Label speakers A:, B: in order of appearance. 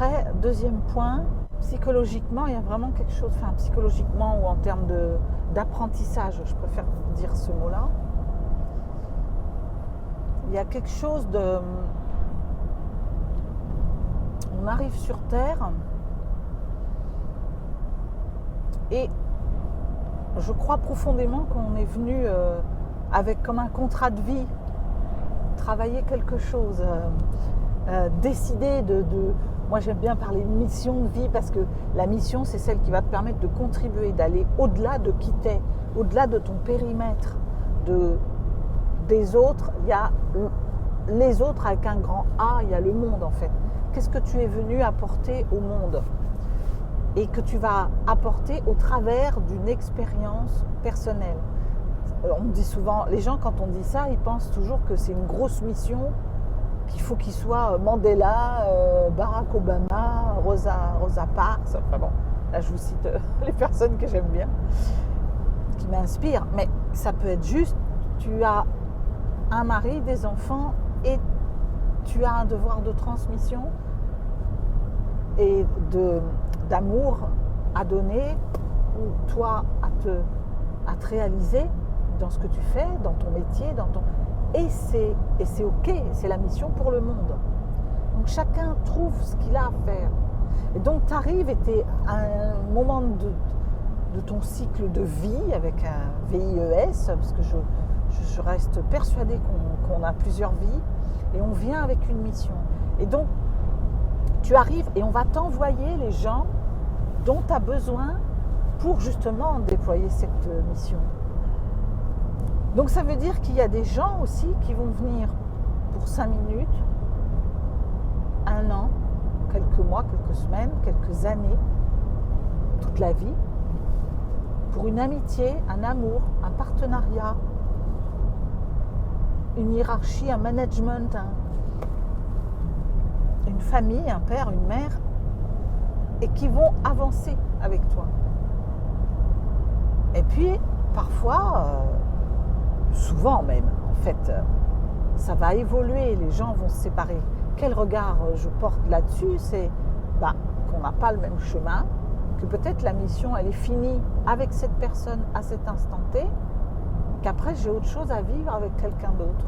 A: après, deuxième point, psychologiquement, il y a vraiment quelque chose, enfin psychologiquement ou en termes d'apprentissage, je préfère dire ce mot-là, il y a quelque chose de... On arrive sur Terre et je crois profondément qu'on est venu avec comme un contrat de vie, travailler quelque chose, décider de... Moi j'aime bien parler de mission de vie parce que la mission c'est celle qui va te permettre de contribuer, d'aller au-delà de qui t'es, au-delà de ton périmètre, des autres. Il y a les autres avec un grand A, il y a le monde en fait. Qu'est-ce que tu es venu apporter au monde et que tu vas apporter au travers d'une expérience personnelle. On me dit souvent, les gens quand on dit ça, ils pensent toujours que c'est une grosse mission, qu'il faut qu'il soit Mandela, Barack Obama, Rosa Parks, enfin bon, là je vous cite les personnes que j'aime bien, qui m'inspirent, mais ça peut être juste, tu as un mari, des enfants et tu as un devoir de transmission et d'amour à donner, ou toi à te réaliser dans ce que tu fais, dans ton métier, et c'est ok, c'est la mission pour le monde. Donc chacun trouve ce qu'il a à faire. Et donc tu arrives et tu es à un moment de ton cycle de vie avec un VIES, parce que je reste persuadée qu'on a plusieurs vies, et on vient avec une mission. Et donc tu arrives et on va t'envoyer les gens dont tu as besoin pour justement déployer cette mission. Donc ça veut dire qu'il y a des gens aussi qui vont venir pour 5 minutes, 1 an, quelques mois, quelques semaines, quelques années, toute la vie, pour une amitié, un amour, un partenariat, une hiérarchie, un management, une famille, un père, une mère, et qui vont avancer avec toi. Et puis, parfois, souvent même, en fait, ça va évoluer, les gens vont se séparer. Quel regard je porte là-dessus, c'est qu'on n'a pas le même chemin, que peut-être la mission, elle est finie avec cette personne à cet instant T, qu'après j'ai autre chose à vivre avec quelqu'un d'autre.